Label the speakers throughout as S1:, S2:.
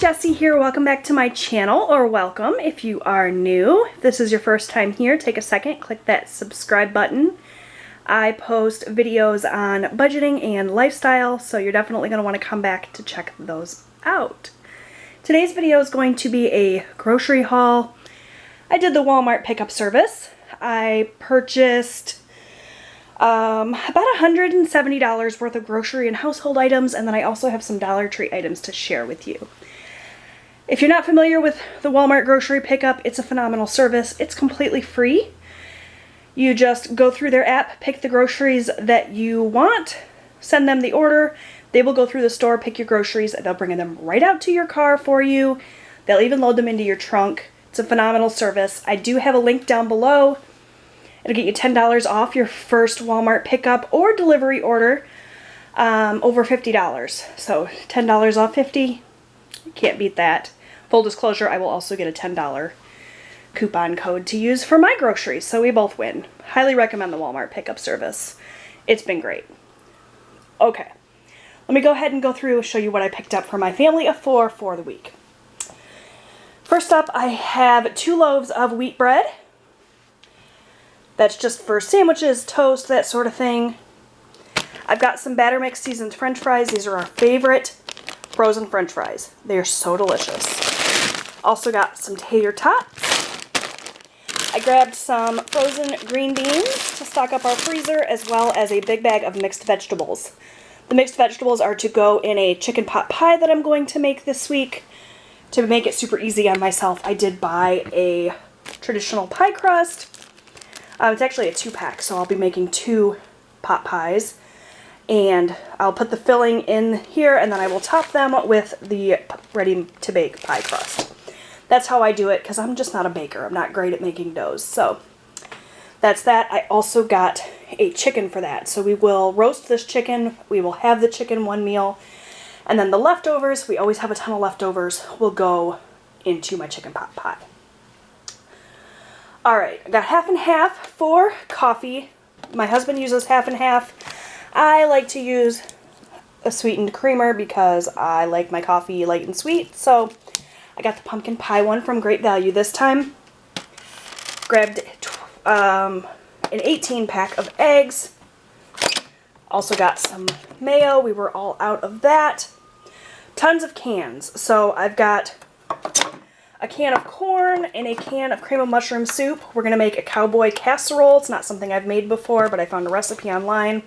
S1: Jessie here. Welcome back to my channel, or welcome if you are new. If this is your first time here, take a second, click that subscribe button. I post videos on budgeting and lifestyle, so you're definitely going to want to come back to check those out. Today's video is going to be a grocery haul. I did the Walmart pickup service. I purchased about $170 worth of grocery and household items, and then I also have some Dollar Tree items to share with you. If you're not familiar with the Walmart grocery pickup, it's a phenomenal service. It's completely free. You just go through their app, pick the groceries that you want, send them the order. They will go through the store, pick your groceries, and they'll bring them right out to your car for you. They'll even load them into your trunk. It's a phenomenal service. I do have a link down below. It'll get you $10 off your first Walmart pickup or delivery order over $50. So $10 off 50, you can't beat that. Full disclosure, I will also get a $10 coupon code to use for my groceries, so we both win. Highly recommend the Walmart pickup service. It's been great. Okay, let me go ahead and go through and show you what I picked up for my family of four for the week. First up, I have 2 loaves of wheat bread. That's just for sandwiches, toast, that sort of thing. I've got some batter mix seasoned french fries. These are our favorite frozen french fries. They are so delicious. Also got some tater tots. I grabbed some frozen green beans to stock up our freezer, as well as a big bag of mixed vegetables. The mixed vegetables are to go in a chicken pot pie that I'm going to make this week. To make it super easy on myself, I did buy a traditional pie crust. It's actually a 2-pack, so I'll be making 2 pot pies. And I'll put the filling in here, and then I will top them with the ready-to-bake pie crust. That's how I do it, because I'm just not a baker. I'm not great at making doughs. So that's that. I also got a chicken for that. So we will roast this chicken. We will have the chicken one meal. And then the leftovers, we always have a ton of leftovers, will go into my chicken pot pie. Alright, I got half and half for coffee. My husband uses half and half. I like to use a sweetened creamer because I like my coffee light and sweet. So I got the pumpkin pie one from Great Value this time. Grabbed an 18-pack of eggs. Also got some mayo. We were all out of that. Tons of cans. So I've got a can of corn and a can of cream of mushroom soup. We're going to make a cowboy casserole. It's not something I've made before, but I found a recipe online.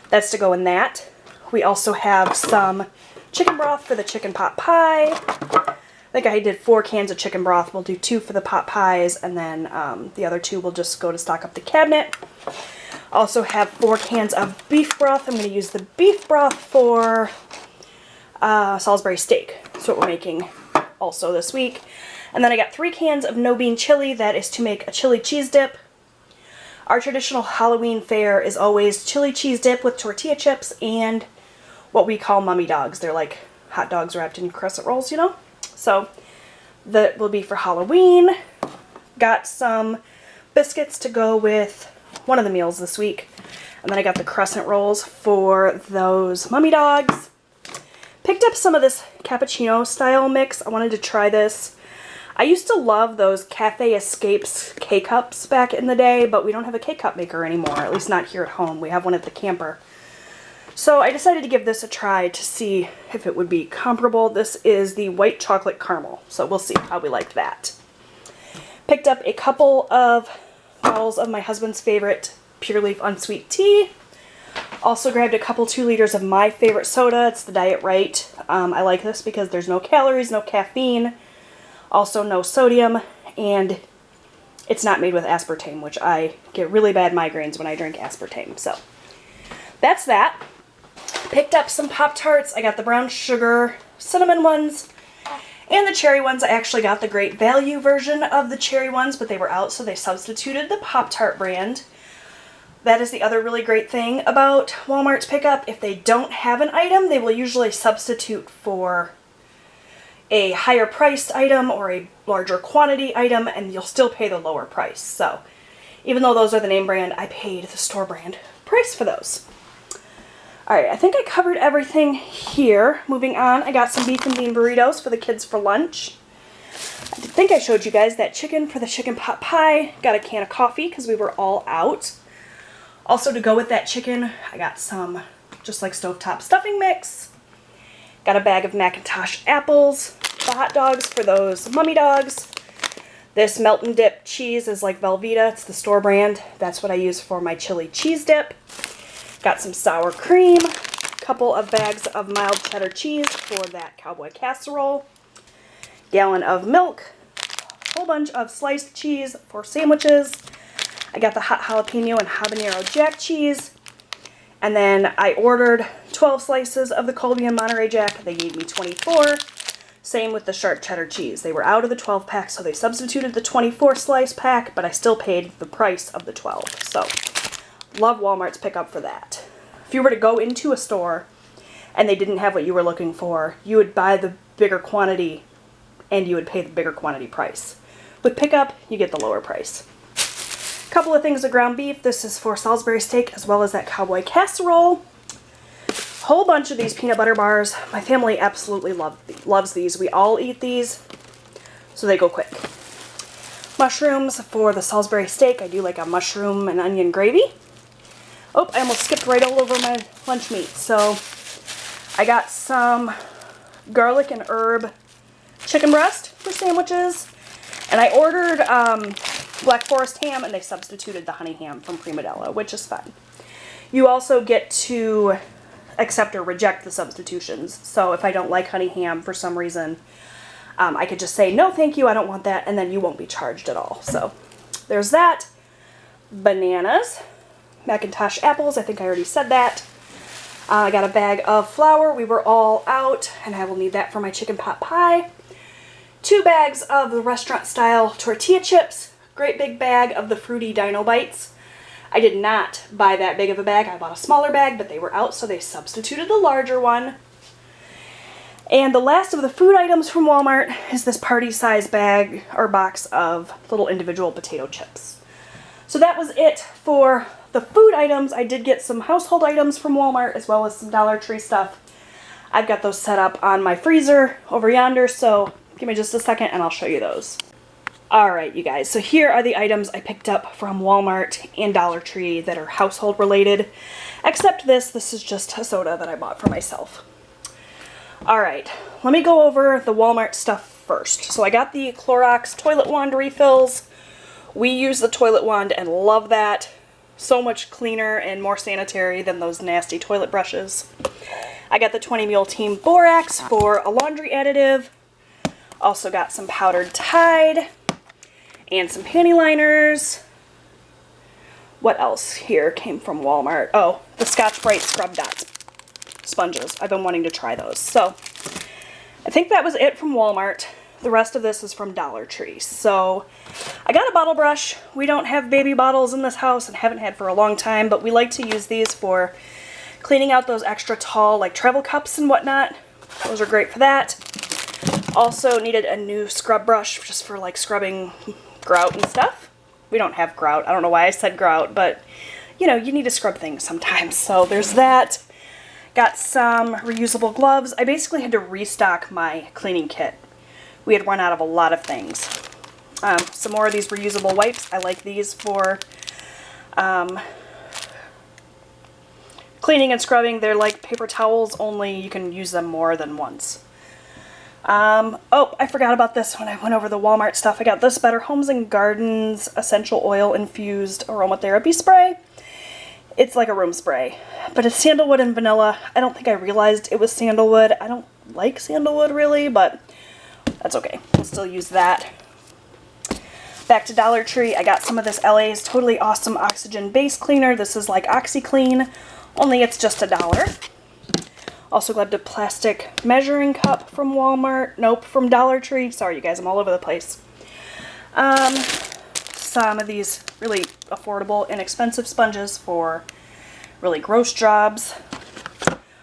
S1: That's to go in that. We also have some chicken broth for the chicken pot pie. I think I did 4 cans of chicken broth. We'll do 2 for the pot pies, and then the other 2 will just go to stock up the cabinet. Also have 4 cans of beef broth. I'm going to use the beef broth for Salisbury steak. That's what we're making also this week. And then I got 3 cans of no bean chili. That is to make a chili cheese dip. Our traditional Halloween fare is always chili cheese dip with tortilla chips and what we call mummy dogs. They're like hot dogs wrapped in crescent rolls, you know? So that will be for Halloween. Got some biscuits to go with one of the meals this week. And then I got the crescent rolls for those mummy dogs. Picked up some of this cappuccino style mix. I wanted to try this. I used to love those Cafe Escapes K-Cups back in the day, but we don't have a K-Cup maker anymore, at least not here at home. We have one at the camper. So I decided to give this a try to see if it would be comparable. This is the white chocolate caramel, so we'll see how we like that. Picked up a couple of bottles of my husband's favorite Pure Leaf Unsweet Tea. Also grabbed a couple 2 liters of my favorite soda. It's the Diet Right. I like this because there's no calories, no caffeine, also no sodium, and it's not made with aspartame, which I get really bad migraines when I drink aspartame. So that's that. Picked up some Pop-Tarts. I got the brown sugar cinnamon ones and the cherry ones. I actually got the Great Value version of the cherry ones, but they were out, so they substituted the Pop-Tart brand. That is the other really great thing about Walmart's pickup. If they don't have an item, they will usually substitute for a higher priced item or a larger quantity item, and you'll still pay the lower price. So even though those are the name brand, I paid the store brand price for those. Alright, I think I covered everything here. Moving on, I got some beef and bean burritos for the kids for lunch. I think I showed you guys that chicken for the chicken pot pie. Got a can of coffee because we were all out. Also, to go with that chicken, I got some just like stovetop stuffing mix. Got a bag of Macintosh apples. The hot dogs for those mummy dogs. This melt and dip cheese is like Velveeta. It's the store brand. That's what I use for my chili cheese dip. Got some sour cream. A couple of bags of mild cheddar cheese for that cowboy casserole. Gallon of milk. A whole bunch of sliced cheese for sandwiches. I got the hot jalapeno and habanero jack cheese. And then I ordered 12 slices of the Colby and Monterey Jack. They gave me 24. Same with the sharp cheddar cheese. They were out of the 12 pack, so they substituted the 24 slice pack, but I still paid the price of the 12. So, love Walmart's pickup for that. If you were to go into a store and they didn't have what you were looking for, you would buy the bigger quantity and you would pay the bigger quantity price. With pickup, you get the lower price. A couple of things of ground beef. This is for Salisbury steak as well as that cowboy casserole. Whole bunch of these peanut butter bars. My family absolutely loves these. We all eat these, so they go quick. Mushrooms for the Salisbury steak. I do like a mushroom and onion gravy. Oh, I almost skipped right all over my lunch meat. So I got some garlic and herb chicken breast for sandwiches. And I ordered Black Forest ham, and they substituted the honey ham from Prima Della, which is fun. You also get to accept or reject the substitutions. So if I don't like honey ham for some reason, I could just say, no, thank you, I don't want that, and then you won't be charged at all. So there's that. Bananas. Macintosh apples, I think I already said that. I got a bag of flour. We were all out, and I will need that for my chicken pot pie. 2 bags of the restaurant-style tortilla chips. Great big bag of the Fruity Dino Bites. I did not buy that big of a bag. I bought a smaller bag, but they were out, so they substituted the larger one. And the last of the food items from Walmart is this party-size bag or box of little individual potato chips. So that was it for the food items. I did get some household items from Walmart as well as some Dollar Tree stuff. I've got those set up on my freezer over yonder, so give me just a second and I'll show you those. Alright, you guys, so here are the items I picked up from Walmart and Dollar Tree that are household related. Except this is just a soda that I bought for myself. Alright, let me go over the Walmart stuff first. So I got the Clorox toilet wand refills. We use the toilet wand and love that. So much cleaner and more sanitary than those nasty toilet brushes. I got the 20 Mule Team Borax for a laundry additive. Also got some powdered Tide. And some panty liners. What else here came from Walmart? Oh, the Scotch-Brite Scrub Dots sponges. I've been wanting to try those. So, I think that was it from Walmart. The rest of this is from Dollar Tree. So, I got a bottle brush. We don't have baby bottles in this house and haven't had for a long time, but we like to use these for cleaning out those extra tall, like travel cups and whatnot. Those are great for that. Also needed a new scrub brush just for like scrubbing grout and stuff. We don't have grout. I don't know why I said grout, but you know, you need to scrub things sometimes. So there's that. Got some reusable gloves. I basically had to restock my cleaning kit. We had run out of a lot of things. Some more of these reusable wipes. I like these for cleaning and scrubbing. They're like paper towels, only you can use them more than once. Oh, I forgot about this when I went over the Walmart stuff. I got this Better Homes and Gardens Essential Oil Infused Aromatherapy Spray. It's like a room spray, but it's sandalwood and vanilla. I don't think I realized it was sandalwood. I don't like sandalwood really, but that's okay. We'll still use that. Back to Dollar Tree, I got some of this LA's Totally Awesome Oxygen Base Cleaner. This is like OxyClean, only it's just $1. Also grabbed a plastic measuring cup from Walmart. Nope, from Dollar Tree. Sorry, you guys, I'm all over the place. Some of these really affordable, inexpensive sponges for really gross jobs.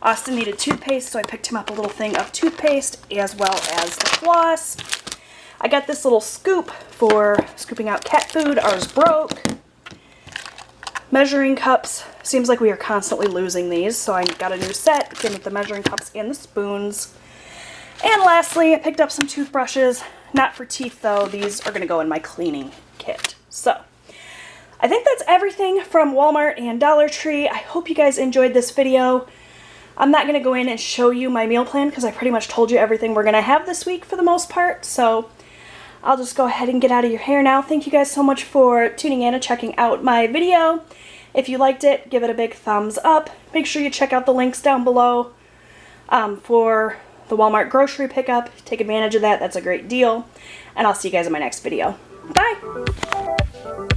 S1: Austin needed toothpaste, so I picked him up a little thing of toothpaste as well as the floss. I got this little scoop for scooping out cat food. Ours broke. Measuring cups. Seems like we are constantly losing these, so I got a new set. Came with the measuring cups and the spoons. And lastly, I picked up some toothbrushes. Not for teeth though, these are going to go in my cleaning kit. So, I think that's everything from Walmart and Dollar Tree. I hope you guys enjoyed this video. I'm not going to go in and show you my meal plan because I pretty much told you everything we're going to have this week for the most part. So, I'll just go ahead and get out of your hair now. Thank you guys so much for tuning in and checking out my video. If you liked it, give it a big thumbs up. Make sure you check out the links down below for the Walmart grocery pickup. Take advantage of that. That's a great deal. And I'll see you guys in my next video. Bye!